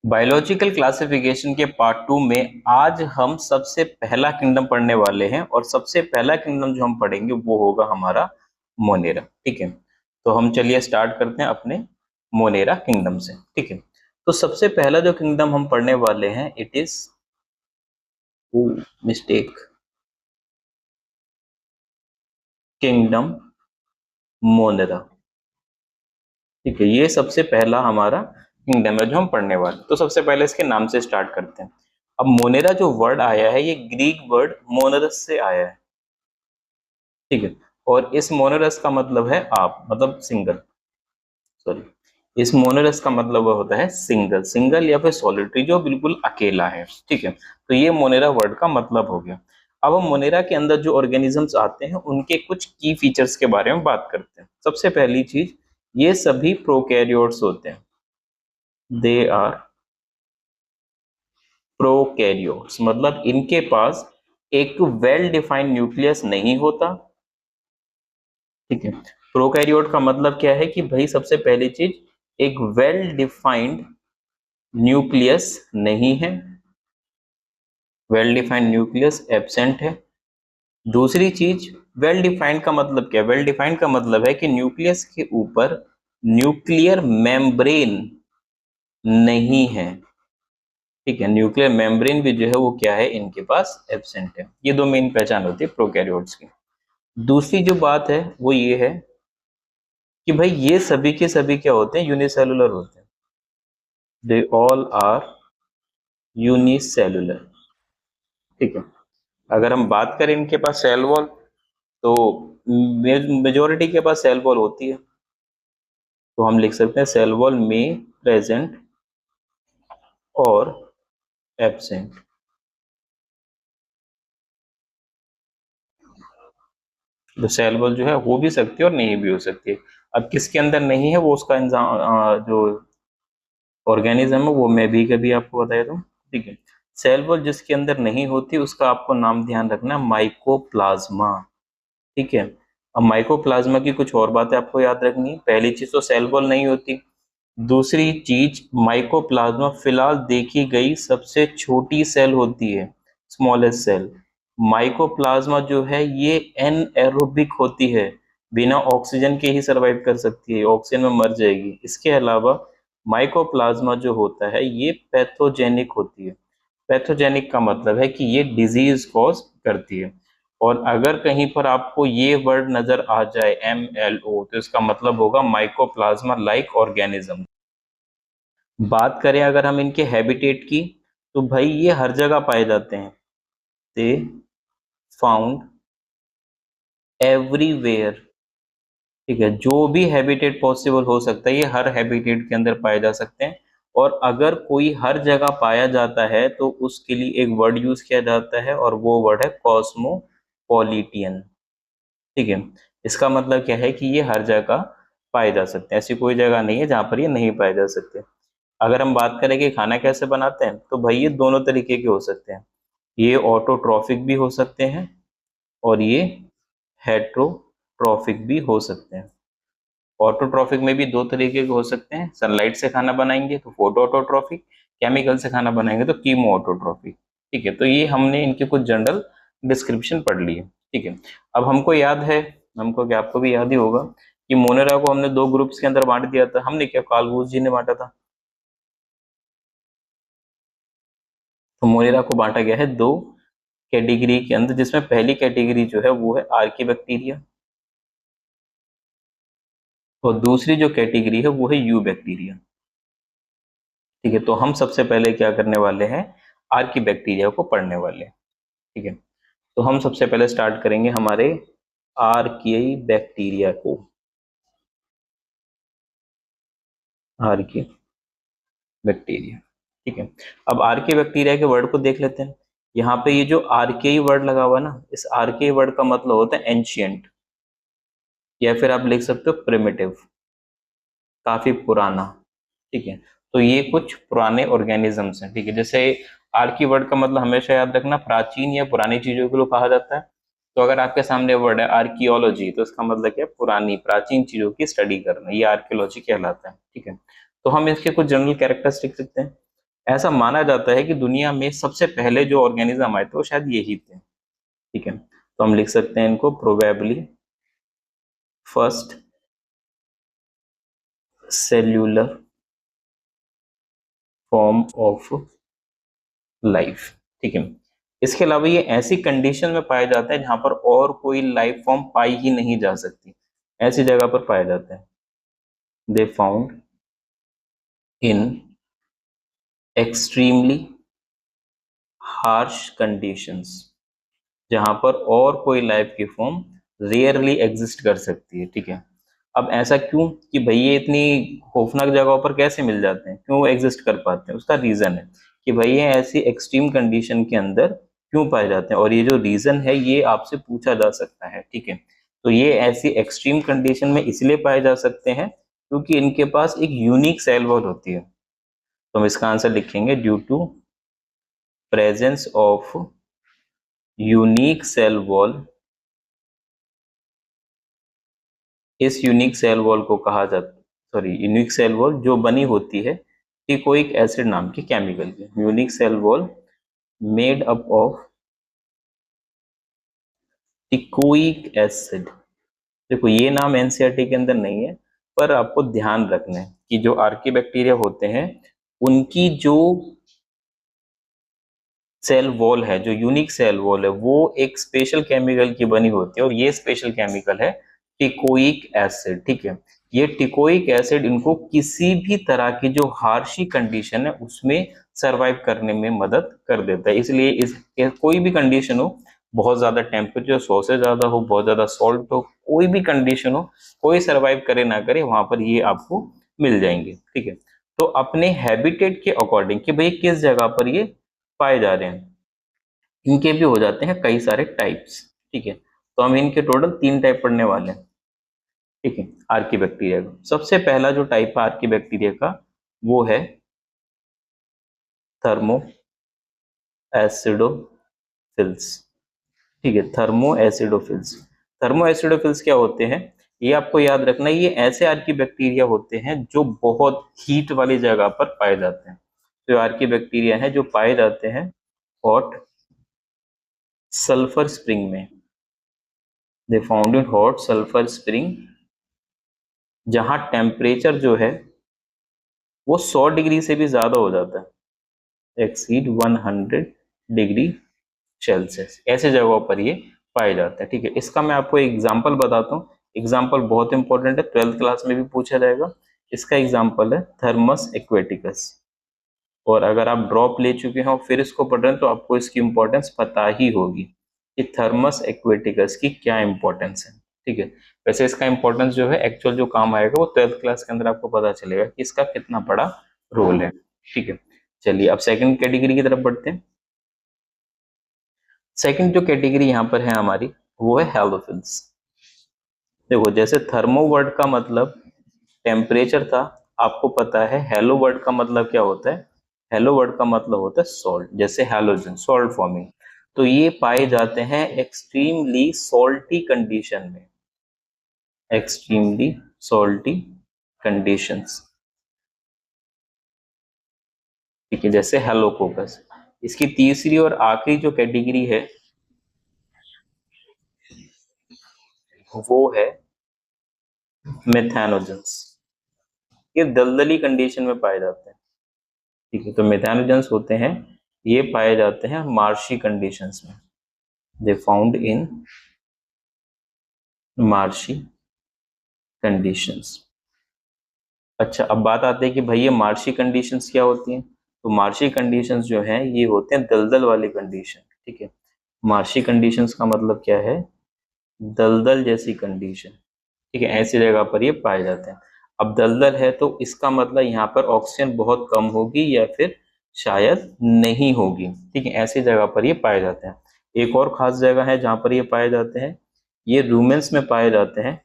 Biological classification के part 2 में आज हम सबसे पहला किंगडम पढ़ने वाले हैं और सबसे पहला किंगडम जो हम पढ़ेंगे वो होगा हमारा मोनेरा। ठीक है, तो हम चलिए स्टार्ट करते हैं अपने मोनेरा किंगडम से। ठीक है, तो सबसे पहला जो किंगडम हम पढ़ने वाले हैं it is mistake kingdom Monera. ठीक है, ये सबसे पहला हमारा किंगडम है जो हम पढ़ने वाले। तो सबसे पहले इसके नाम से स्टार्ट करते हैं। अब मोनेरा जो वर्ड आया है ये ग्रीक वर्ड मोनेरस से आया है। ठीक है, और इस मोनेरस का मतलब है आप, मतलब सिंगल, सॉरी, इस मोनेरस का मतलब होता है सिंगल, सिंगल या फिर सॉलिटरी, जो बिल्कुल अकेला है। ठीक है, तो ये मोनेरा वर्ड का मतलब हो गया। अब हम मोनेरा के अंदर जो ऑर्गेनिजम्स आते हैं उनके कुछ की फीचर्स के बारे में बात करते हैं। सबसे पहली चीज, ये सभी प्रोकैरियोट्स होते हैं, दे आर प्रोकैरियोट्स, मतलब इनके पास एक वेल डिफाइंड न्यूक्लियस नहीं होता। ठीक है, प्रोकैरियोट का मतलब क्या है कि भाई सबसे पहली चीज, एक वेल डिफाइंड न्यूक्लियस नहीं है, वेल डिफाइंड न्यूक्लियस एब्सेंट है। दूसरी चीज, वेल डिफाइंड का मतलब क्या है? वेल डिफाइंड का मतलब है कि न्यूक्लियस के ऊपर न्यूक्लियर मेम्ब्रेन नहीं है। ठीक है, न्यूक्लियर मेम्ब्रेन भी जो है वो क्या है, इनके पास एब्सेंट है। ये दो मेन पहचान होती है प्रोकैरियोट्स की। दूसरी जो बात है वो ये है कि भाई ये सभी के सभी क्या होते हैं, यूनिसेलुलर होते हैं। They all are unicellular. ठीक है, अगर हम बात करें इनके पास सेल वॉल, तो मेजोरिटी के पास सेल वॉल होती है, तो हम लिख सकते हैं सेल वॉल में प्रेजेंट और एब्सेंट। तो सेल वॉल जो है हो भी सकती है और नहीं भी हो सकती है। अब किसके अंदर नहीं है वो उसका जो ऑर्गेनिज्म है वो मैं भी कभी आपको बताया दूं। ठीक है, सेल वॉल जिसके अंदर नहीं होती उसका आपको नाम ध्यान रखना, माइकोप्लाज्मा। ठीक है, अब माइकोप्लाज्मा की कुछ और बातें आपको याद रखनी है। पहली चीज तो सेल वॉल नहीं होती। दूसरी चीज, माइकोप्लाज्मा फिलहाल देखी गई सबसे छोटी सेल होती है, स्मॉलेस्ट सेल। माइकोप्लाज्मा जो है ये एनएरोबिक होती है, बिना ऑक्सीजन के ही सरवाइव कर सकती है, ऑक्सीजन में मर जाएगी। इसके अलावा माइकोप्लाज्मा जो होता है ये पैथोजेनिक होती है। पैथोजेनिक का मतलब है कि ये डिजीज कॉज करती है। और अगर कहीं पर आपको ये वर्ड नजर आ जाए MLO, तो इसका मतलब होगा माइकोप्लाज्मा लाइक ऑर्गेनिज्म। बात करें अगर हम इनके हैबिटेट की, तो भाई ये हर जगह पाए जाते हैं, दे फाउंड एवरीवेयर। ठीक है, जो भी हैबिटेट पॉसिबल हो सकता है ये हर हैबिटेट के अंदर पाए जा सकते हैं। और अगर कोई हर जगह पाया जाता है तो उसके लिए एक वर्ड यूज किया जाता है और वो वर्ड है कॉस्मोपॉलिटियन। ठीक है, इसका मतलब क्या है कि ये हर जगह पाए जा सकते हैं, ऐसी कोई जगह नहीं है जहां पर ये नहीं पाए जा सकते। अगर हम बात करें कि खाना कैसे बनाते हैं, तो भाई ये दोनों तरीके के हो सकते हैं। ये ऑटोट्रॉफिक भी हो सकते हैं और ये हेट्रोट्रॉफिक भी हो सकते हैं। ऑटोट्रॉफिक में भी दो तरीके के हो सकते हैं, सनलाइट से खाना बनाएंगे तो फोटो ऑटोट्रॉफिक, केमिकल से खाना बनाएंगे तो कीमो ऑटोट्रॉफिक। ठीक है, तो ये हमने इनके कुछ जनरल डिस्क्रिप्शन पढ़ लिए। ठीक है, अब हमको याद है, हमको क्या, आपको भी याद ही होगा कि मोनेरा को हमने दो ग्रुप्स के अंदर बांट दिया था। हमने क्या, कार्ल वुश जी ने बांटा था। तो मोनेरा को बांटा गया है दो कैटेगरी के अंदर, जिसमें पहली कैटेगरी जो है वो है आर्की बैक्टीरिया, और दूसरी जो कैटेगरी है वो है यू बैक्टीरिया। ठीक है, तो हम सबसे पहले क्या करने वाले हैं, आर्की बैक्टीरिया को पढ़ने वाले हैं। ठीक है, तो हम सबसे पहले स्टार्ट करेंगे हमारे आर्कियाई बैक्टीरिया को। आर्की बैक्टीरिया, ठीक है। अब आर्की बैक्टीरिया के वर्ड को देख लेते हैं। यहाँ पे ये जो आर्कियाई वर्ड लगा हुआ है ना, इस आर्कियाई वर्ड का मतलब होता है एंशियंट, या फिर आप लिख सकते हो प्रिमिटिव, काफी पुराना। ठीक है, तो ये कुछ पुराने ऑर्गेनिजम्स हैं। ठीक है, जैसे आर्की वर्ड का मतलब हमेशा याद रखना, प्राचीन या पुरानी चीजों को कहा जाता है। तो अगर आपके सामने वर्ड है आर्कियोलॉजी, तो इसका मतलब क्या है, पुरानी प्राचीन चीजों की स्टडी करना, ये आर्कियोलॉजी कहलाता है। ठीक है, तो हम इसके कुछ जनरल कैरेक्टरिस्टिक लिखते हैं। ऐसा माना जाता है कि दुनिया में सबसे पहले जो ऑर्गेनिज्म आए थे वो शायद यही थे। ठीक है, तो हम लिख सकते हैं इनको probably first cellular form of life. ठीक है, इसके अलावा ये ऐसी कंडीशन में पाया जाता है जहां पर और कोई लाइफ फॉर्म पाई ही नहीं जा सकती, ऐसी जगह पर पाया जाता है। They found in extremely harsh conditions, जहां पर और कोई लाइफ की फॉर्म रेयरली एग्जिस्ट कर सकती है। ठीक है, अब ऐसा क्यों कि भाई ये इतनी खौफनाक जगहों पर कैसे मिल जाते हैं, क्यों एग्जिस्ट कर पाते हैं, उसका रीजन है कि भाई ये ऐसी एक्सट्रीम कंडीशन के अंदर क्यों पाए जाते हैं, और ये जो रीजन है ये आपसे पूछा जा सकता है। ठीक है, तो ये ऐसी एक्सट्रीम कंडीशन में इसलिए पाए जा सकते हैं क्योंकि इनके पास एक यूनिक सेल वॉल होती है। तो हम इसका आंसर लिखेंगे due to presence of unique cell wall. इस यूनिक सेल वॉल को कहा जाता, सॉरी, यूनिक सेल वॉल जो बनी होती है टिकोइक एसिड नाम के केमिकल की, unique cell wall made up of teichoic acid. देखो ये नाम एनसीईआरटी के अंदर नहीं है, पर आपको ध्यान रखना है कि जो आर्कीबैक्टीरिया होते हैं उनकी जो सेल वॉल है, जो यूनिक सेल वॉल है, वो एक स्पेशल केमिकल की बनी होती है, और ये स्पेशल केमिकल है टिकोइक एसिड। ठीक है, ये टिकोइक एसिड इनको किसी भी तरह की जो हार्शी कंडीशन है उसमें सरवाइव करने में मदद कर देता है। इसलिए इस कोई भी कंडीशन हो, बहुत ज्यादा टेम्परेचर 100 से ज्यादा हो, बहुत ज्यादा सॉल्ट हो, कोई भी कंडीशन हो, कोई सरवाइव करे ना करे, वहां पर ये आपको मिल जाएंगे। ठीक है, तो अपने हैबिटेट के अकॉर्डिंग कि भाई किस जगह पर ये पाए जा रहे हैं, इनके भी हो जाते हैं कई सारे टाइप्स। ठीक है, तो हम इनके टोटल 3 टाइप पढ़ने वाले हैं। ठीक है, आर्की बैक्टीरिया का सबसे पहला जो टाइप है आर्की बैक्टीरिया का वो है थर्मो एसिडोफिल्स। ठीक है, थर्मो एसिडोफिल्स। थर्मो एसिडोफिल्स क्या होते हैं, ये आपको याद रखना है, ये ऐसे आर्की बैक्टीरिया होते हैं जो बहुत हीट वाली जगह पर पाए जाते हैं। जो आर्की बैक्टीरिया है जो पाए जाते हैं हॉट सल्फर स्प्रिंग में, they found in hot sulphur spring, जहां टेम्परेचर जो है वो 100 डिग्री से भी ज्यादा हो जाता है, एक्सीड 100 डिग्री सेल्सियस, ऐसे जगहों पर ये पाए जाते हैं। ठीक है, इसका मैं आपको एग्जांपल बताता हूँ, एग्जांपल बहुत इंपॉर्टेंट है, 12th क्लास में भी पूछा जाएगा। इसका एग्जांपल है थर्मस एक्वेटिकस, और अगर आप ड्रॉप ले चुके हैं और फिर इसको पढ़ रहे हैं तो आपको इसकी इंपॉर्टेंस पता ही होगी कि थर्मस एक्वेटिकस की क्या इंपॉर्टेंस है। ठीक है, वैसे इसका इंपॉर्टेंस जो है एक्चुअल जो काम आएगा वो 12th क्लास के अंदर आपको पता चलेगा कि इसका कितना बड़ा रोल है। ठीक है, चलिए अब सेकंड कैटेगरी की तरफ बढ़ते हैं। सेकंड जो कैटेगरी यहाँ पर है हमारी वो है हैलोफिल्स। देखो जैसे थर्मो वर्ड का मतलब टेम्परेचर था, आपको पता है हेलो वर्ड का मतलब क्या होता है, हेलो वर्ड का मतलब होता है सॉल्ट, जैसे हैलोजन सॉल्ट फॉर्मिंग। तो ये पाए जाते हैं एक्सट्रीमली सॉल्टी कंडीशन में, एक्सट्रीमली सॉल्टी कंडीशंस। ठीक है, जैसे हेलोकोकस। इसकी तीसरी और आखिरी जो कैटेगरी है वो है मेथानोजेंस, ये दलदली कंडीशन में पाए जाते हैं। ठीक है, तो मेथानोजेंस होते हैं, ये पाए जाते हैं मार्शी कंडीशंस में, they found in marshy conditions. अच्छा, अब बात आती है कि भाई ये मार्शी कंडीशंस क्या होती हैं, तो मार्शी कंडीशंस जो हैं ये होते हैं दलदल वाली कंडीशन। ठीक है, मार्शी कंडीशंस का मतलब क्या है, दलदल जैसी कंडीशन। ठीक है, ऐसी जगह पर ये पाए जाते हैं। अब दलदल है तो इसका मतलब यहाँ पर ऑक्सीजन बहुत कम होगी या फिर शायद नहीं होगी। ठीक है, ऐसी जगह पर ये पाए जाते हैं। एक और खास जगह है जहां पर ये पाए जाते हैं, ये रूमेंस में पाए जाते हैं,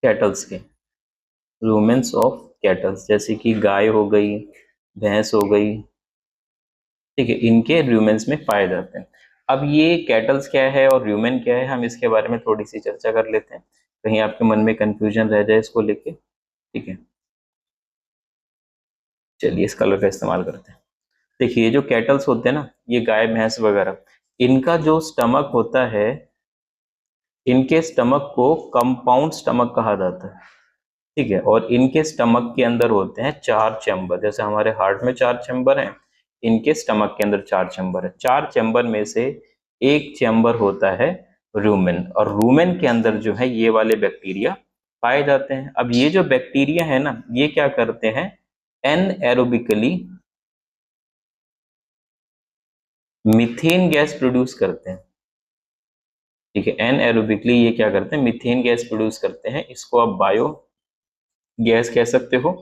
कैटल्स के, रूमेंस ऑफ कैटल्स, जैसे कि गाय हो गई, भैंस हो गई। ठीक है, इनके रूमेंस में पाए जाते हैं। अब ये कैटल्स क्या है और ह्यूमन क्या है, हम इसके बारे में थोड़ी सी चर्चा कर लेते हैं, कहीं आपके मन में कंफ्यूजन रह जाए इसको लेके। ठीक है, चलिए इस कलर का इस्तेमाल करते हैं। देखिए ये जो कैटल्स होते हैं ना, ये गाय भैंस वगैरह, इनका जो स्टमक होता है, इनके स्टमक को कंपाउंड स्टमक कहा जाता है। ठीक है, और इनके स्टमक के अंदर होते हैं 4 चैम्बर, जैसे हमारे हार्ट में 4 चैम्बर हैं, इनके स्टमक के अंदर 4 चैम्बर है। 4 चैम्बर में से एक चैम्बर होता है रूमेन, और रूमेन के अंदर जो है ये वाले बैक्टीरिया पाए जाते हैं। अब ये जो बैक्टीरिया है ना, ये क्या करते हैं, एनएरोबिकली मीथेन गैस प्रोड्यूस करते हैं। ठीक है, एनएरोबिकली ये क्या करते हैं, मीथेन गैस प्रोड्यूस करते हैं। इसको आप बायो गैस कह सकते हो,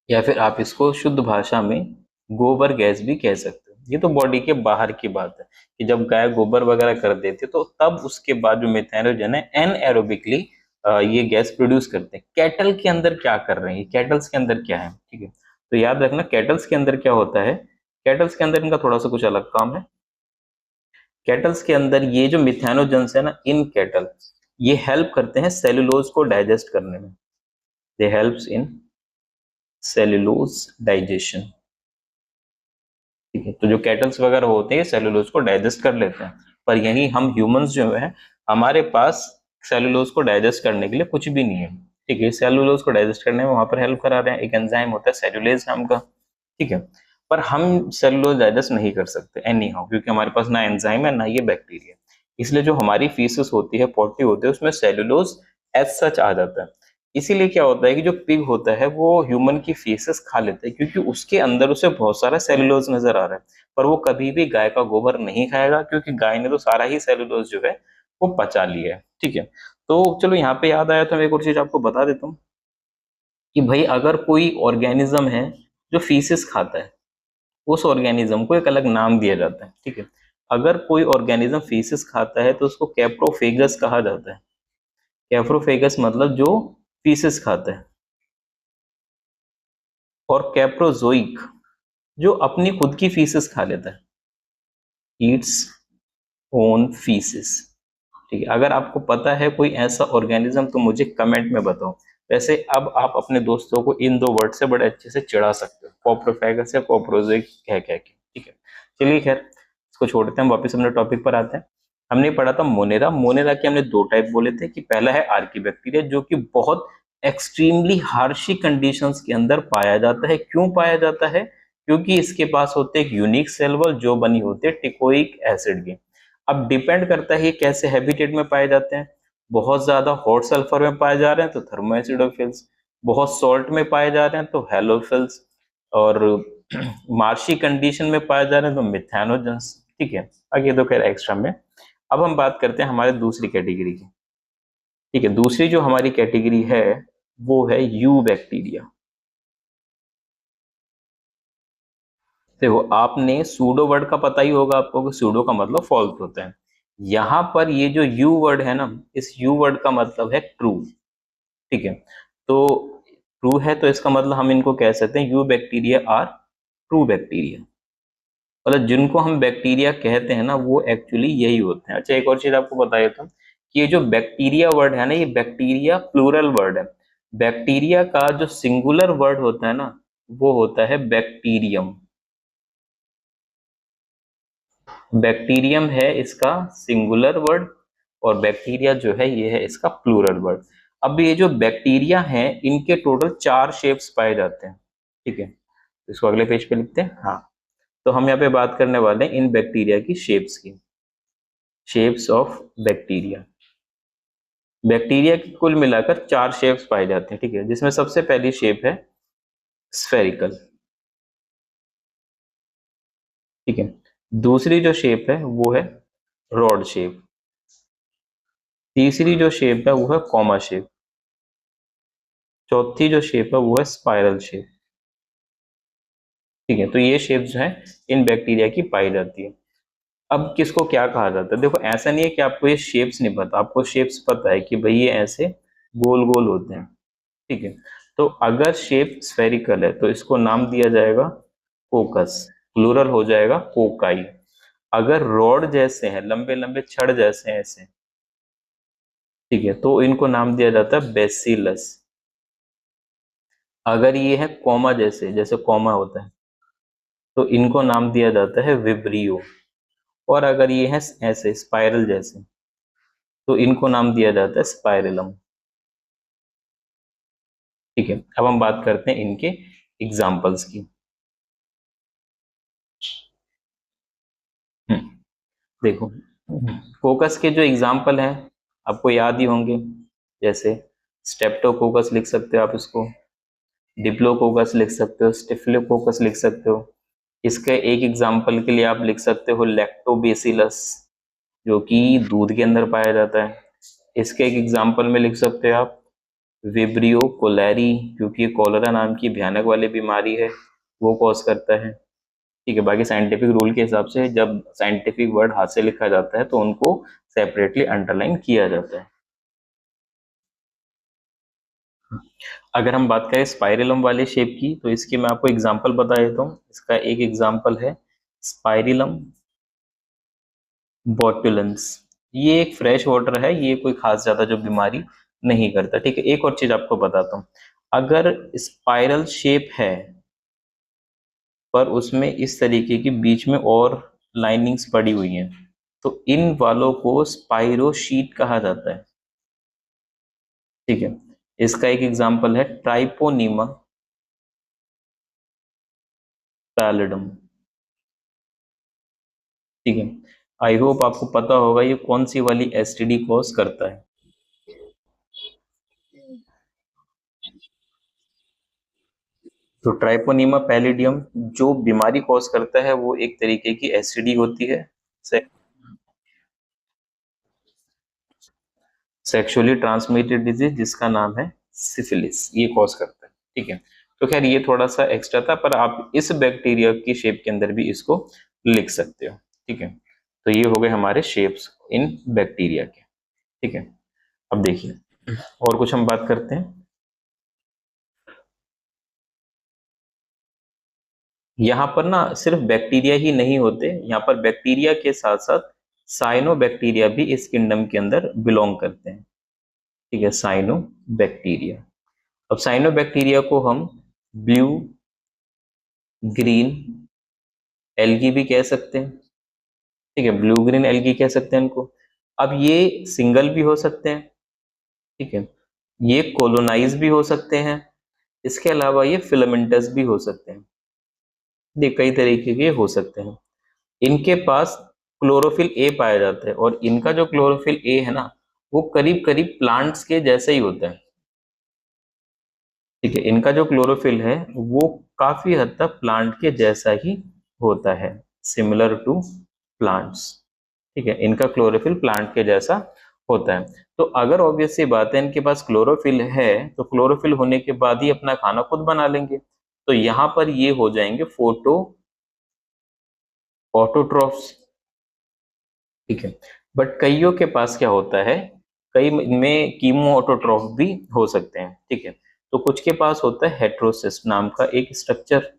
या फिर आप इसको शुद्ध भाषा में गोबर गैस भी कह सकते हो। ये तो बॉडी के बाहर की बात है कि जब गाय गोबर वगैरह कर देती है तो तब उसके बाद जो मेथेनोजन है एनएरोबिकली ये गैस प्रोड्यूस करते हैं। कैटल के अंदर क्या कर रहे हैं, कैटल्स के अंदर क्या है, ठीक है, तो याद रखना कैटल्स के अंदर क्या होता है। कैटल्स के अंदर इनका थोड़ा सा कुछ अलग काम है। कैटल्स के अंदर ये जो मिथेनोजन्स है ना, इन कैटल, ये हेल्प करते हैं सेलुलोज को डाइजेस्ट करने में। दे हेल्प्स इन सेलुलोज डाइजेशन। ठीक है, तो जो कैटल्स वगैरह होते हैं सेलुलोज को डाइजेस्ट कर लेते हैं, पर यही हम ह्यूमंस जो है, हमारे पास सेलुलोज को डाइजेस्ट करने के लिए कुछ भी नहीं है। ठीक है, सेलुलोज को डाइजेस्ट करने में वहां पर हेल्प करा रहे हैं, एक एंजाइम होता है सेलुलेज नाम का। ठीक है, पर हम सेलुलोज डाइजेस्ट नहीं कर सकते एनी हाउ, क्योंकि हमारे पास ना एंजाइम है ना ये बैक्टीरिया। इसलिए जो हमारी फीसेस होती है, पोटी होती है, उसमें सेलुलोज एज सच आ जाता है। इसीलिए क्या होता है कि जो पिग होता है वो ह्यूमन की फीसेस खा लेता है, क्योंकि उसके अंदर उसे बहुत सारा सेलुलोज नजर आ रहा है। पर वो कभी भी गाय का गोबर नहीं खाएगा, क्योंकि गाय ने तो सारा ही सेलुलोज जो है वो पचा लिया है। ठीक है, तो चलो यहाँ पे याद आया तो मैं एक और चीज आपको बता देता हूँ कि भाई अगर कोई ऑर्गेनिज्म है जो फीसेस खाता है, उस ऑर्गेनिज्म को एक अलग नाम दिया जाता है। ठीक है, अगर कोई ऑर्गेनिज्म फीसेस खाता है तो उसको कैप्रोफेगस कहा जाता है। कैप्रोफेगस मतलब जो फीसेस खाता है। और कैप्रोजोइक जो अपनी खुद की फीसेस खा लेता है, ईट्स ओन फीसेस। ठीक है, अगर आपको पता है कोई ऐसा ऑर्गेनिज्म तो मुझे कमेंट में बताओ। वैसे अब आप अपने दोस्तों को इन 2 वर्ड से बड़े अच्छे से चिढ़ा सकते हो, कॉप्रोफेगस या कॉप्रोजोइक कह कह के। ठीक है, चलिए खैर इसको छोड़ते हैं, वापस अपने टॉपिक पर आते हैं। हमने पढ़ा था मोनेरा। मोनेरा के हमने 2 टाइप बोले थे कि पहला है आर्कीबैक्टीरिया, जो कि बहुत एक्सट्रीमली हार्शी कंडीशंस के अंदर पाया जाता है। क्यों पाया जाता है, क्योंकि इसके पास होते एक यूनिक सेल वॉल जो बनी होती है टिकोइक एसिड की। अब डिपेंड करता है ये कैसे हैबिटेट में पाए जाते हैं। बहुत ज्यादा हॉट सल्फर में पाए जा रहे हैं तो थर्मोएसिडोफिल्स, बहुत सॉल्ट में पाए जा रहे हैं तो हेलोफिल्स, और मार्शी कंडीशन में पाए जा रहे हैं तो मिथेनोजेंस। ठीक है, आगे तो खैर एक्स्ट्रा में। अब हम बात करते हैं हमारे दूसरी कैटेगरी की। ठीक है, दूसरी जो हमारी कैटेगरी है वो है यू बैक्टीरिया। देखो आपने सूडो वर्ड का पता ही होगा आपको कि सूडो का मतलब फॉल्स होता है। यहाँ पर ये जो यू वर्ड है ना, इस यू वर्ड का मतलब है ट्रू। ठीक है, तो ट्रू है तो इसका मतलब हम इनको कह सकते हैं you bacteria are true bacteria. मतलब जिनको हम बैक्टीरिया कहते हैं ना वो एक्चुअली यही होते हैं। अच्छा एक और चीज आपको बता देता हूँ कि ये जो बैक्टीरिया वर्ड है ना, ये बैक्टीरिया प्लूरल वर्ड है। बैक्टीरिया का जो सिंगुलर वर्ड होता है ना, वो होता है बैक्टीरियम। बैक्टीरियम है इसका सिंगुलर वर्ड, और बैक्टीरिया जो है ये है इसका प्लूरल वर्ड। अब ये जो बैक्टीरिया हैं इनके टोटल 4 शेप्स पाए जाते हैं। ठीक है, इसको अगले पेज पे लिखते हैं। हाँ, तो हम यहाँ पे बात करने वाले हैं इन बैक्टीरिया की शेप्स की, शेप्स ऑफ बैक्टीरिया। बैक्टीरिया की कुल मिलाकर 4 शेप्स पाए जाते हैं। ठीक है, जिसमें सबसे पहली शेप है स्फेरिकल। ठीक है, दूसरी जो शेप है वो है रॉड शेप। तीसरी जो शेप है वो है कॉमा शेप। चौथी जो शेप है वो है स्पाइरल शेप। ठीक है, तो ये शेप जो है इन बैक्टीरिया की पाई जाती है। अब किसको क्या कहा जाता है, देखो ऐसा नहीं है कि आपको ये शेप्स नहीं पता, आपको शेप्स पता है कि भाई ये ऐसे गोल गोल होते हैं। ठीक है, तो अगर शेप स्फेरिकल है तो इसको नाम दिया जाएगा कोकस, प्लूरल हो जाएगा कोकाई। अगर रॉड जैसे हैं, लंबे लंबे छड़ जैसे हैं ऐसे, ठीक है, तो इनको नाम दिया जाता है बेसिलस। अगर ये है कॉमा जैसे, जैसे कॉमा होता है, तो इनको नाम दिया जाता है विब्रियो। और अगर ये है ऐसे स्पाइरल जैसे, तो इनको नाम दिया जाता है स्पाइरलम। ठीक है, अब हम बात करते हैं इनके एग्जाम्पल्स की। देखो, कोकस के जो एग्जाम्पल हैं आपको याद ही होंगे, जैसे स्टेप्टोकोकस लिख सकते हो आप इसको, डिप्लोकोकस लिख सकते हो, स्टिफिलोकोकस लिख सकते हो। इसके एक एग्जाम्पल के लिए आप लिख सकते हो लैक्टोबेसिलस, जो कि दूध के अंदर पाया जाता है। इसके एक एग्जाम्पल में लिख सकते हो आप विब्रियो कोलेरी, क्योंकि ये कोलेरा नाम की भयानक वाली बीमारी है, वो कॉज करता है। ठीक है, बाकी साइंटिफिक रूल के हिसाब से जब साइंटिफिक वर्ड हाथ से लिखा जाता है तो उनको सेपरेटली अंडरलाइन किया जाता है। अगर हम बात करें स्पाइरलम वाले शेप की, तो इसके मैं आपको एग्जांपल बता देता हूँ। इसका एक एग्जांपल है स्पाइरिलम बोटुलेंस। ये एक फ्रेश वाटर है, ये कोई खास ज्यादा जो बीमारी नहीं करता। ठीक है, एक और चीज आपको बताता हूँ, अगर स्पाइरल शेप है पर उसमें इस तरीके की बीच में और लाइनिंग्स पड़ी हुई हैं, तो इन वालों को स्पाइरोशीट कहा जाता है। ठीक है, इसका एक एग्जांपल है ट्राइपोनीमा पैलिडम। ठीक है, आई होप आपको पता होगा ये कौन सी वाली एसटीडी कॉज करता है। तो ट्राइपोनीमा पैलिडियम जो बीमारी कॉज करता है वो एक तरीके की एसटीडी होती है, सेक्सुअली ट्रांसमिटेड डिजीज, जिसका नाम है सिफिलिस, ये कॉज करता है। ठीक है, तो खैर ये थोड़ा सा एक्स्ट्रा था, पर आप इस बैक्टीरिया की शेप के अंदर भी इसको लिख सकते हो। ठीक है, तो ये हो गए हमारे शेप्स इन बैक्टीरिया के। ठीक है, अब देखिए और कुछ हम बात करते हैं। यहाँ पर ना सिर्फ बैक्टीरिया ही नहीं होते, यहाँ पर बैक्टीरिया के साथ साथ साइनो बैक्टीरिया भी इस किंगडम के अंदर बिलोंग करते हैं। ठीक है, साइनो बैक्टीरिया। अब साइनो बैक्टीरिया को हम ब्लू ग्रीन एल्गी भी कह सकते हैं। ठीक है, ब्लू ग्रीन एल्गी कह सकते हैं इनको। अब ये सिंगल भी हो सकते हैं। ठीक है, ये कोलोनाइज भी हो सकते हैं। इसके अलावा ये फिलामेंटस भी हो सकते हैं। ये कई तरीके के हो सकते हैं। इनके पास क्लोरोफिल ए पाया जाता है, और इनका जो क्लोरोफिल ए है ना, वो करीब करीब प्लांट्स के जैसा ही होता है। ठीक है, इनका जो क्लोरोफिल है वो काफी हद तक प्लांट के जैसा ही होता है, सिमिलर टू प्लांट्स। ठीक है, इनका क्लोरोफिल प्लांट के जैसा होता है। तो अगर ऑब्वियस सी बात है इनके पास क्लोरोफिल है, तो क्लोरोफिल होने के बाद ही अपना खाना खुद बना लेंगे, तो यहाँ पर ये हो जाएंगे फोटो ऑटोट्रॉफ्स। ठीक है, बट कईयों के पास क्या होता है, कई में कीमो ऑटोट्रॉफ भी हो सकते हैं। ठीक है, तो कुछ के पास होता है हेट्रोसिस्ट नाम का एक स्ट्रक्चर,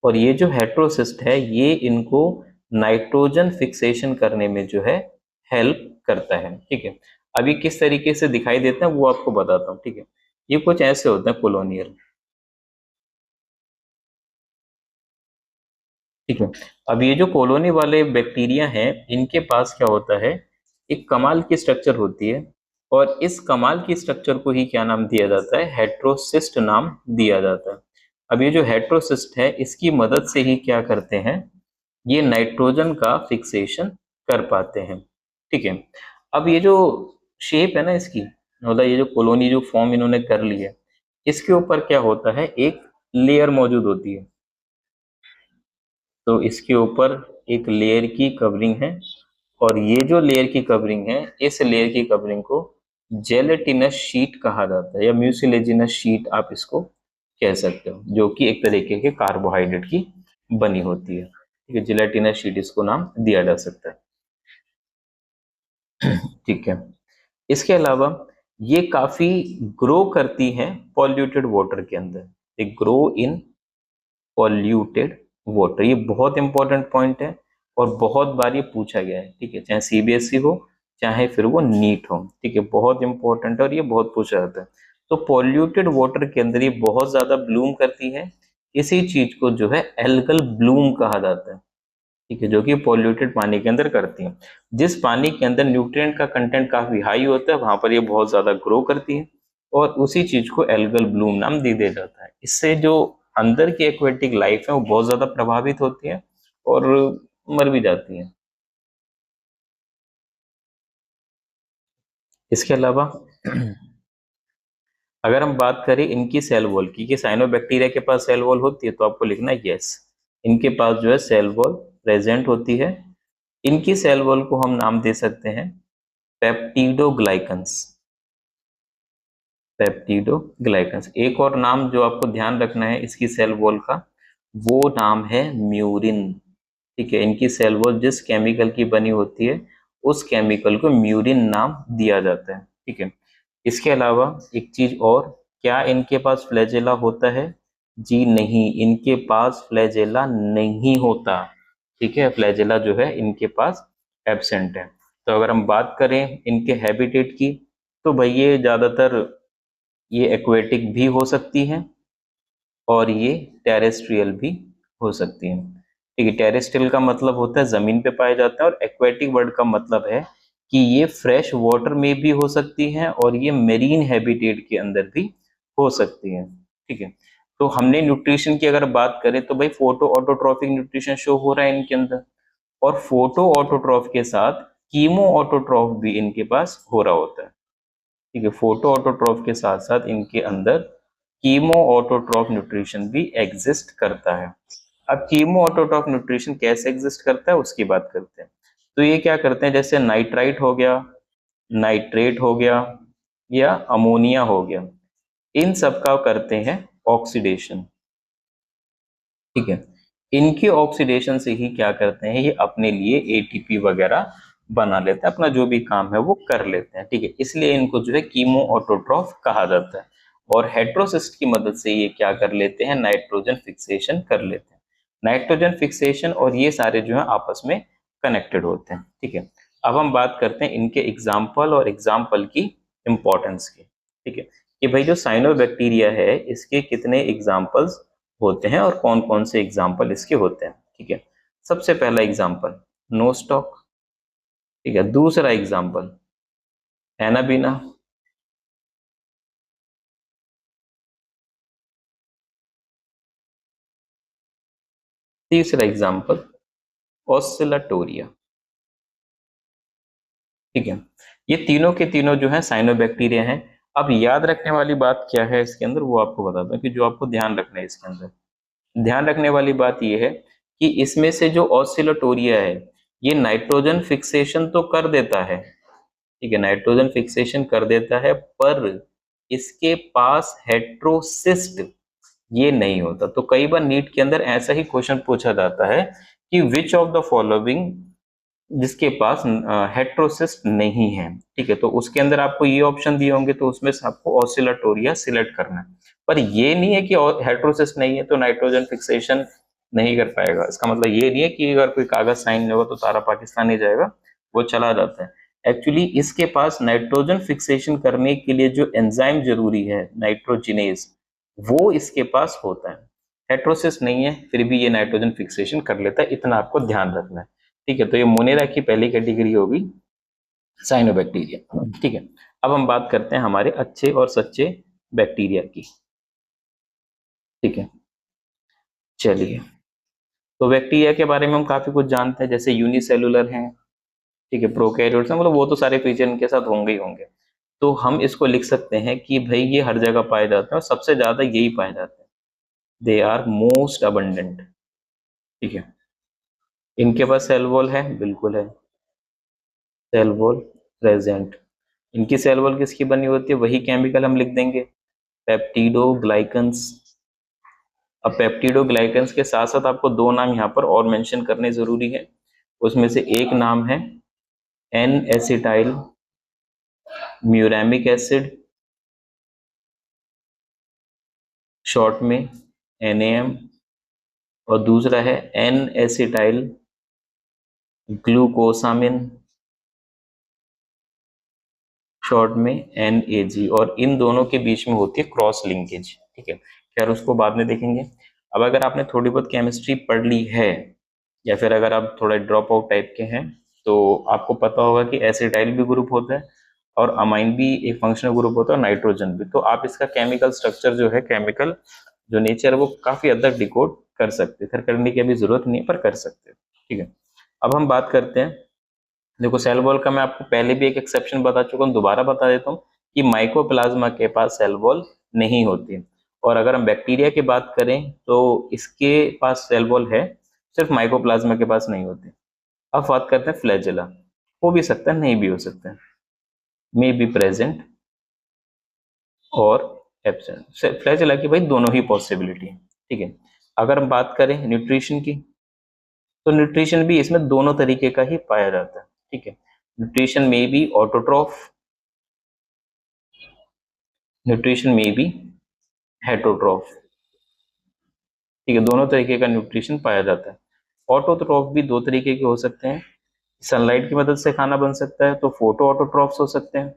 और ये जो हेट्रोसिस्ट है ये इनको नाइट्रोजन फिक्सेशन करने में जो है हेल्प करता है। ठीक है, अभी किस तरीके से दिखाई देता है वो आपको बताता हूँ। ठीक है, ये कुछ ऐसे होता है कोलोनियल। ठीक है, अब ये जो कॉलोनी वाले बैक्टीरिया हैं इनके पास क्या होता है, एक कमाल की स्ट्रक्चर होती है, और इस कमाल की स्ट्रक्चर को ही क्या नाम दिया जाता है, हेट्रोसिस्ट नाम दिया जाता है। अब ये जो हेट्रोसिस्ट है इसकी मदद से ही क्या करते हैं, ये नाइट्रोजन का फिक्सेशन कर पाते हैं। ठीक है, अब ये जो शेप है ना इसकी, मतलब ये जो कॉलोनी जो फॉर्म इन्होंने कर ली है, इसके ऊपर क्या होता है, एक लेयर मौजूद होती है। तो इसके ऊपर एक लेयर की कवरिंग है, और ये जो लेयर की कवरिंग है, इस लेयर की कवरिंग को जेलेटिनस शीट कहा जाता है, या म्यूसिलेजिनस शीट आप इसको कह सकते हो, जो कि एक तरीके के कार्बोहाइड्रेट की बनी होती है। ठीक है, जेलेटिनस शीट इसको नाम दिया जा सकता है। ठीक है, इसके अलावा ये काफी ग्रो करती हैं पॉल्यूटेड वाटर के अंदर, they grow in polluted water. ये बहुत इंपॉर्टेंट पॉइंट है, और बहुत बार ये पूछा गया है। ठीक है, चाहे सीबीएसई हो चाहे फिर वो नीट हो। ठीक है, बहुत इंपॉर्टेंट है और ये बहुत पूछा जाता है। तो पॉल्यूटेड वाटर के अंदर ये बहुत ज्यादा ब्लूम करती है। इसी चीज को जो है एल्गल ब्लूम कहा जाता है, ठीक है, जो कि पॉल्यूटेड पानी के अंदर करती है। जिस पानी के अंदर न्यूट्रिएंट का कंटेंट काफी हाई होता है वहां पर ये बहुत ज्यादा ग्रो करती है, और उसी चीज को एल्गल ब्लूम नाम दे दिया जाता है। इससे जो अंदर की एक्वेटिक लाइफ है वो बहुत ज्यादा प्रभावित होती है और मर भी जाती है। इसके अलावा अगर हम बात करें इनकी सेल वॉल की, कि साइनोबैक्टीरिया के पास सेल वॉल होती है, तो आपको लिखना है यस, इनके पास जो है सेल वॉल प्रेजेंट होती है। इनकी सेल वॉल को हम नाम दे सकते हैं पेप्टिडोग्लाइकन्स। पेप्टिडोग्लाइकन्स। एक और नाम जो आपको ध्यान रखना है इसकी सेल वॉल का, वो नाम है म्यूरिन, ठीक है। इनकी सेल वॉल जिस केमिकल की बनी होती है उस केमिकल को म्यूरिन नाम दिया जाता है, ठीक है। इसके अलावा एक चीज और, क्या इनके पास फ्लैजेला होता है? जी नहीं, इनके पास फ्लैजेला नहीं होता, ठीक है। फ्लैजेला जो है इनके पास एब्सेंट है। तो अगर हम बात करें इनके हैबिटेट की, तो भाई ये ज्यादातर ये एक्वेटिक भी हो सकती हैं और ये टेरेस्ट्रियल भी हो सकती हैं, ठीक है। टेरेस्ट्रियल का मतलब होता है जमीन पे पाए जाते हैं, और एक्वेटिक वर्ड का मतलब है कि ये फ्रेश वाटर में भी हो सकती हैं और ये मेरीन हैबिटेट के अंदर भी हो सकती हैं, ठीक है। तो हमने न्यूट्रिशन की अगर बात करें तो भाई फोटो ऑटोट्रॉफिक न्यूट्रिशन शो हो रहा है इनके अंदर, और फोटो ऑटोट्रॉफ के साथ कीमो ऑटोट्रॉफ भी इनके पास हो रहा होता है, ठीक है। फोटो ऑटोट्रॉफ के साथ साथ इनके अंदर कीमो ऑटोट्रॉफ न्यूट्रिशन भी एग्जिस्ट करता है। अब कीमो ऑटोट्रॉफ न्यूट्रिशन कैसे एग्जिस्ट करता है उसकी बात करते हैं। तो ये क्या करते हैं, जैसे नाइट्राइट हो गया, नाइट्रेट हो गया, या अमोनिया हो गया, इन सब का करते हैं ऑक्सीडेशन, ठीक है। इनके ऑक्सीडेशन से ही क्या करते हैं, ये अपने लिए एटीपी वगैरह बना लेते हैं, अपना जो भी काम है वो कर लेते हैं, ठीक है। इसलिए इनको जो है कीमो ऑटोट्रॉफ कहा जाता है। और हेट्रोसिस्ट की मदद से ये क्या कर लेते हैं, नाइट्रोजन फिक्सेशन कर लेते हैं। नाइट्रोजन फिक्सेशन और ये सारे जो है आपस में कनेक्टेड होते हैं, ठीक है। अब हम बात करते हैं इनके एग्जाम्पल और एग्जाम्पल की इंपॉर्टेंस की, ठीक है, कि भाई जो साइनोबैक्टीरिया है इसके कितने एग्जाम्पल्स होते हैं और कौन कौन से एग्जाम्पल इसके होते हैं, ठीक है। सबसे पहला एग्जाम्पल नोस्टॉक, ठीक है। दूसरा एग्जाम्पल एनाबीना, तीसरा एग्जाम्पल ऑस्सिलाटोरिया, ठीक है। ये तीनों के तीनों जो है साइनोबैक्टीरिया हैं। अब याद रखने वाली बात क्या है इसके अंदर वो आपको बताता हूँ, कि जो आपको ध्यान रखना है इसके अंदर, ध्यान रखने वाली बात ये है कि इसमें से जो ऑस्सिलाटोरिया है ये नाइट्रोजन फिक्सेशन तो कर देता है, ठीक है, नाइट्रोजन फिक्सेशन कर देता है, पर इसके पास हेट्रोसिस्ट ये नहीं होता। तो कई बार नीट के अंदर ऐसा ही क्वेश्चन पूछा जाता है कि विच ऑफ द फॉलोइंग, जिसके पास हेट्रोसिस्ट नहीं है, ठीक है, तो उसके अंदर आपको ये ऑप्शन दिए होंगे तो उसमें से आपको ऑसिलेटोरिया सिलेक्ट करना है। पर ये नहीं है कि हेट्रोसिस्ट नहीं है तो नाइट्रोजन फिक्सेशन नहीं कर पाएगा। इसका मतलब ये नहीं है कि अगर कोई कागज साइन नहीं होगा तो सारा पाकिस्तान ही जाएगा, वो चला जाता है। एक्चुअली इसके पास नाइट्रोजन फिक्सेशन करने के लिए जो एंजाइम जरूरी है नाइट्रोजिनेज, वो इसके पास होता है। हेट्रोसिस्ट नहीं है फिर भी ये नाइट्रोजन फिक्सेशन कर लेता है, इतना आपको ध्यान रखना है, ठीक है। तो ये मोनेरा की पहली कैटेगरी होगी साइनोबैक्टीरिया, ठीक है। अब हम बात करते हैं हमारे अच्छे और सच्चे बैक्टीरिया की, ठीक है। चलिए, तो बैक्टीरिया के बारे में हम काफी कुछ जानते हैं, जैसे यूनिसेलुलर हैं, ठीक है, प्रोकैरियोट्स हैं, मतलब वो तो सारे फीचर इनके साथ होंगे ही होंगे। तो हम इसको लिख सकते हैं कि भाई ये हर जगह पाए जाते हैं और सबसे ज्यादा यही पाए जाते हैं, दे आर मोस्ट अबंडेंट, ठीक है। इनके पास सेल वॉल है, बिल्कुल है, सेल वॉल प्रेजेंट। इनकी सेल वॉल किसकी बनी होती है, वही केमिकल हम लिख देंगे, पेप्टिडोग्लाइकन्स। अब पेप्टिडोग्लाइकन्स के साथ साथ आपको दो नाम यहाँ पर और मेंशन करने जरूरी है। उसमें से एक नाम है N acetyl muramic acid, short में NaM, और दूसरा है एन एसिटाइल ग्लूकोसामिन, शॉर्ट में NAG, और इन दोनों के बीच में होती है क्रॉस लिंकेज। ठीक है, खैर उसको बाद में देखेंगे। अब अगर आपने थोड़ी बहुत केमिस्ट्री पढ़ ली है, या फिर अगर आप थोड़ा ड्रॉप आउट टाइप के हैं, तो आपको पता होगा कि एसिटाइल भी ग्रुप होता है और अमाइन भी एक फंक्शनल ग्रुप होता है, और नाइट्रोजन भी। तो आप इसका केमिकल स्ट्रक्चर जो है, केमिकल जो नेचर है, वो काफी हद तक डिकोड कर सकते हैं। फिर करने की अभी जरूरत नहीं है, पर कर सकते हैं। ठीक है, अब हम बात करते हैं। देखो, सेल वॉल का मैं आपको पहले भी एक एक्सेप्शन बता चुका हूँ, दोबारा बता देता हूँ कि माइकोप्लाज्मा के पास सेल वॉल नहीं होती। और अगर हम बैक्टीरिया की बात करें तो इसके पास सेल वॉल है, सिर्फ माइकोप्लाज्मा के पास नहीं होती। अब बात करते हैं फ्लैजेला। हो भी सकता है, नहीं भी हो सकता है, मे बी प्रेजेंट और एब्सेंट। फ्लैजेला की भाई दोनों ही पॉसिबिलिटी है। ठीक है, अगर हम बात करें न्यूट्रिशन की, तो न्यूट्रिशन भी इसमें दोनों तरीके का ही पाया जाता है। ठीक है, न्यूट्रिशन में बी ऑटोट्रॉफ, न्यूट्रिशन में बी हेटरोट्रॉफ। ठीक है, दोनों तरीके का न्यूट्रिशन पाया जाता है। ऑटोट्रॉफ भी दो तरीके के हो सकते हैं, सनलाइट की मदद से खाना बन सकता है तो फोटो ऑटोट्रॉफ्स हो सकते हैं,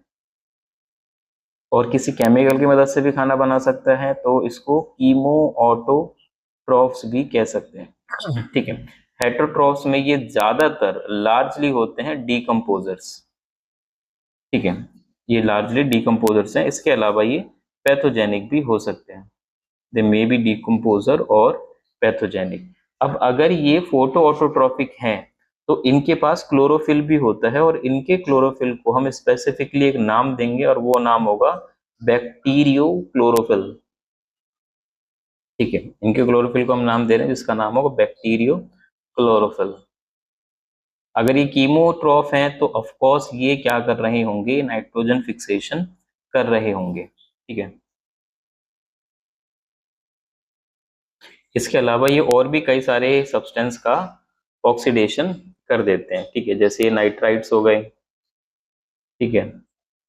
और किसी केमिकल की मदद से भी खाना बना सकता है तो इसको कीमो ऑटोट्रॉफ्स भी कह सकते हैं। ठीक है, हेटरोट्रॉफ्स में ये ज्यादातर लार्जली होते हैं डीकम्पोजर्स। ठीक है, ये लार्जली डीकम्पोजर्स हैं। इसके अलावा ये पैथोजेनिक भी हो सकते हैं, दे मे बी डीकम्पोजर और पैथोजेनिक। अब अगर ये फोटो ऑटोट्रॉफिक हैं तो इनके पास क्लोरोफिल भी होता है, और इनके क्लोरोफिल को हम स्पेसिफिकली एक नाम देंगे, और वो नाम होगा बैक्टीरियो क्लोरोफिल। ठीक है, इनके क्लोरोफिल को हम नाम दे रहे हैं जिसका नाम होगा बैक्टीरियो क्लोरोफिल। अगर ये कीमोट्रॉफ हैं तो ऑफ कोर्स ये क्या कर रहे होंगे, नाइट्रोजन फिक्सेशन कर रहे होंगे। ठीक है, इसके अलावा ये और भी कई सारे सब्सटेंस का ऑक्सीडेशन कर देते हैं। ठीक है, जैसे ये नाइट्राइट्स हो गए, ठीक है,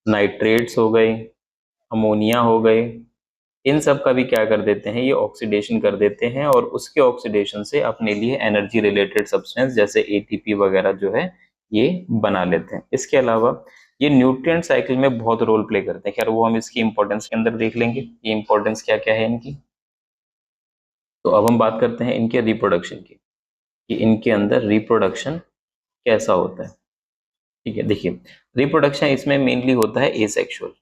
नाइट्रेट्स हो गए, अमोनिया हो गए, इन सब का भी क्या कर देते हैं, ये ऑक्सीडेशन कर देते हैं, और उसके ऑक्सीडेशन से अपने लिए एनर्जी रिलेटेड सब्सटेंस जैसे ATP वगैरह जो है ये बना लेते हैं। इसके अलावा ये न्यूट्रिएंट साइकिल में बहुत रोल प्ले करते हैं। खैर वो हम इसकी इंपॉर्टेंस के अंदर देख लेंगे, ये इंपॉर्टेंस क्या क्या है इनकी। तो अब हम बात करते हैं इनके रिप्रोडक्शन की, कि इनके अंदर रिप्रोडक्शन कैसा होता है। ठीक है, देखिए, रिप्रोडक्शन इसमें मेनली होता है एसेक्सुअल।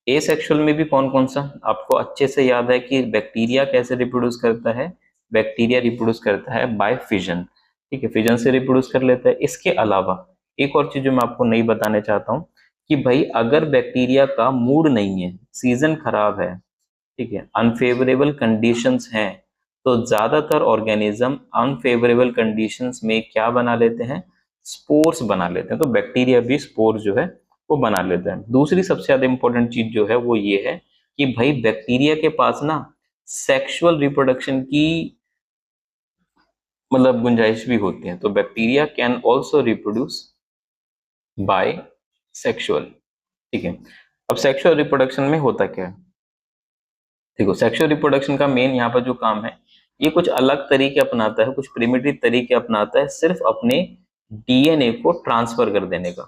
एसेक्सुअल में भी कौन कौन सा आपको अच्छे से याद है कि बैक्टीरिया कैसे रिप्रोड्यूस करता है, बैक्टीरिया रिप्रोड्यूस करता है बाय फिजन। ठीक है, फिजन से रिप्रोड्यूस कर लेता है। इसके अलावा एक और चीज जो मैं आपको नहीं बताने चाहता हूँ, कि भाई अगर बैक्टीरिया का मूड नहीं है, सीजन खराब है, ठीक है, अनफेवरेबल कंडीशंस हैं, तो ज्यादातर ऑर्गेनिज्म अनफेवरेबल कंडीशंस में क्या बना लेते हैं, स्पोर्स बना लेते हैं। तो बैक्टीरिया भी स्पोर जो है वो बना लेते हैं। दूसरी सबसे ज्यादा इंपॉर्टेंट चीज जो है वो ये है कि भाई बैक्टीरिया के पास ना सेक्सुअल रिप्रोडक्शन की मतलब गुंजाइश भी होती है। तो bacteria can also reproduce by sexual. ठीक है, अब सेक्सुअल रिप्रोडक्शन में होता क्या है, देखो, सेक्सुअल रिप्रोडक्शन का मेन यहाँ पर जो काम है, ये कुछ अलग तरीके अपनाता है, कुछ प्रिमिटिव तरीके अपनाता है, सिर्फ अपने DNA को ट्रांसफर कर देने का।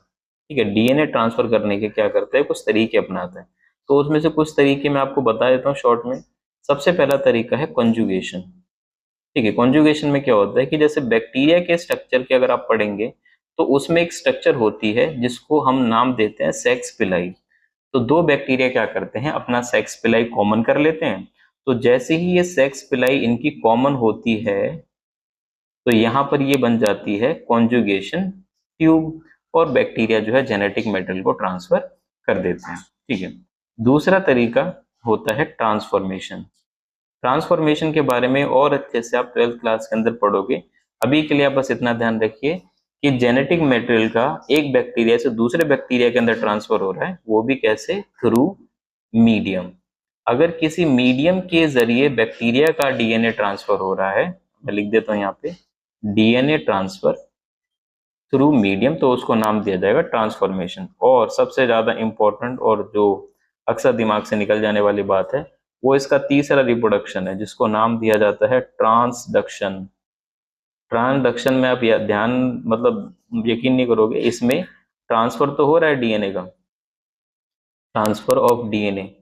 ठीक है, DNA ट्रांसफर करने के क्या करता है, कुछ तरीके अपनाता है। तो उसमें से कुछ तरीके मैं आपको बता देता हूँ शॉर्ट में। सबसे पहला तरीका है कॉन्जुगेशन। ठीक है, कॉन्जुगेशन में क्या होता है कि जैसे बैक्टीरिया के स्ट्रक्चर के अगर आप पढ़ेंगे तो उसमें एक स्ट्रक्चर होती है जिसको हम नाम देते हैं सेक्स पिलाई। तो दो बैक्टीरिया क्या करते हैं, अपना सेक्स पिलाई कॉमन कर लेते हैं। तो जैसे ही ये सेक्स पिलाई इनकी कॉमन होती है तो यहाँ पर ये बन जाती है कॉन्जुगेशन ट्यूब, और बैक्टीरिया जो है जेनेटिक मेटेरियल को ट्रांसफर कर देते हैं। ठीक है, दूसरा तरीका होता है ट्रांसफॉर्मेशन। ट्रांसफॉर्मेशन के बारे में और अच्छे से आप 12th क्लास के अंदर पढ़ोगे। अभी के लिए आप बस इतना ध्यान रखिए कि जेनेटिक मटेरियल का एक बैक्टीरिया से दूसरे बैक्टीरिया के अंदर ट्रांसफर हो रहा है, वो भी कैसे, थ्रू मीडियम। अगर किसी मीडियम के जरिए बैक्टीरिया का DNA ट्रांसफर हो रहा है, मैं लिख देता हूं यहाँ पे, DNA ट्रांसफर थ्रू मीडियम, तो उसको नाम दिया जाएगा ट्रांसफॉर्मेशन। और सबसे ज्यादा इंपॉर्टेंट और जो अक्सर दिमाग से निकल जाने वाली बात है, वो इसका तीसरा रिप्रोडक्शन है जिसको नाम दिया जाता है ट्रांसडक्शन। ट्रांसडक्शन में आप ध्यान मतलब यकीन नहीं करोगे, इसमें ट्रांसफर तो हो रहा है DNA का, ट्रांसफर ऑफ डीएनए,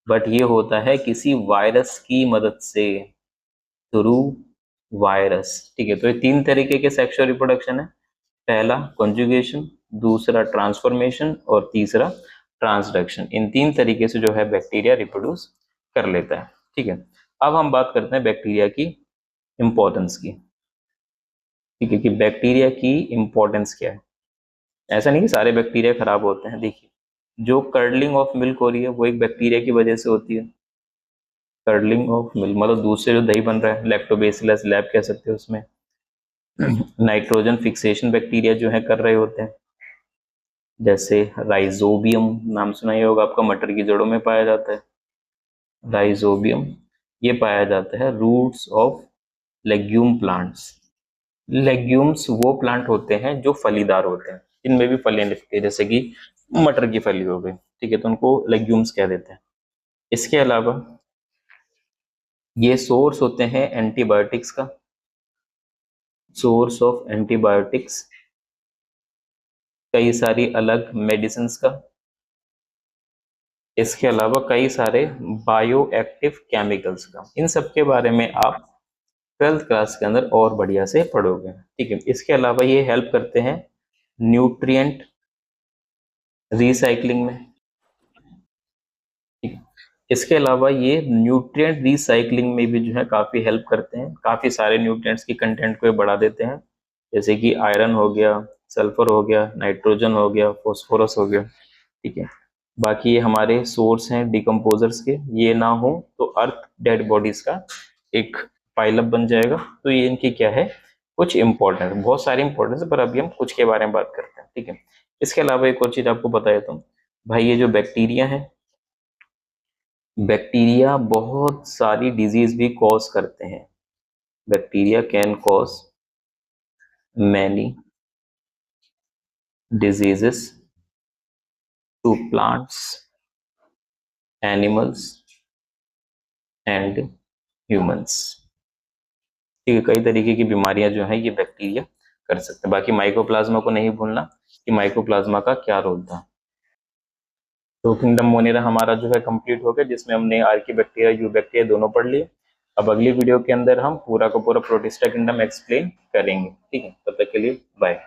बट ये होता है किसी वायरस की मदद से, थ्रू वायरस। ठीक है, तो ये तीन तरीके के सेक्सुअल रिप्रोडक्शन है। पहला कॉन्जुगेशन, दूसरा ट्रांसफॉर्मेशन और तीसरा ट्रांसडक्शन। इन तीन तरीके से जो है बैक्टीरिया रिप्रोड्यूस कर लेता है। ठीक है, अब हम बात करते हैं बैक्टीरिया की इंपॉर्टेंस की। ठीक है, कि बैक्टीरिया की इंपॉर्टेंस क्या है। ऐसा नहीं कि सारे बैक्टीरिया खराब होते हैं। देखिए, जो कर्डलिंग ऑफ मिल्क हो रही है वो एक बैक्टीरिया की वजह से होती है। कर्डलिंग ऑफ मिल्क मतलब दूध से जो दही बन रहा है, लैक्टोबैसिलस लैब कह सकते हो उसमें। नाइट्रोजन फिक्सेशन बैक्टीरिया जो है कर रहे होते हैं, जैसे राइजोबियम, नाम सुना ही होगा आपका, मटर की जड़ों में पाया जाता है राइजोबियम। ये पाया जाता है roots of legume plants. Legumes वो प्लांट होते हैं जो फलीदार होते हैं, इनमें भी फलियां निकलती है, जैसे कि मटर की फली हो गई। ठीक है, तो उनको लेग्यूम्स कह देते हैं। इसके अलावा ये सोर्स होते हैं एंटीबायोटिक्स का, सोर्स ऑफ एंटीबायोटिक्स, कई सारी अलग मेडिसिन का। इसके अलावा कई सारे बायो एक्टिव केमिकल्स का। इन सब के बारे में आप 12th क्लास के अंदर और बढ़िया से पढ़ोगे। ठीक है, इसके अलावा ये हेल्प करते हैं न्यूट्रिएंट रिसाइकलिंग में। ठीक है, इसके अलावा ये न्यूट्रिएंट रिसाइकलिंग में भी जो है काफी हेल्प करते हैं, काफी सारे न्यूट्रिएंट्स की कंटेंट को ये बढ़ा देते हैं, जैसे कि आयरन हो गया, सल्फर हो गया, नाइट्रोजन हो गया, फॉस्फोरस हो गया। ठीक है, बाकी ये हमारे सोर्स हैं डिकम्पोजर्स के, ये ना हो तो अर्थ डेड बॉडीज का एक पाइलअप बन जाएगा। तो ये इनकी क्या है, कुछ इंपॉर्टेंस, बहुत सारी इंपॉर्टेंस है, पर अभी हम कुछ के बारे में बात करते हैं। ठीक है, इसके अलावा एक और चीज आपको बताया तो भाई, ये जो बैक्टीरिया है, बैक्टीरिया बहुत सारी डिजीज भी कॉज करते हैं। Bacteria can cause many diseases to plants, animals and humans. ठीक है, कई तरीके की बीमारियां जो है ये बैक्टीरिया कर सकते हैं। बाकी माइकोप्लाज्मा को नहीं भूलना कि माइकोप्लाज्मा का क्या रोल था। तो किंगडम मोनेरा हमारा जो है कंप्लीट हो गया, जिसमें हमने आर्की बैक्टीरिया, यू बैक्टीरिया दोनों पढ़ लिए। अब अगली वीडियो के अंदर हम पूरा का पूरा प्रोटिस्टा किंगडम एक्सप्लेन करेंगे। ठीक है, तब तक के लिए बाय।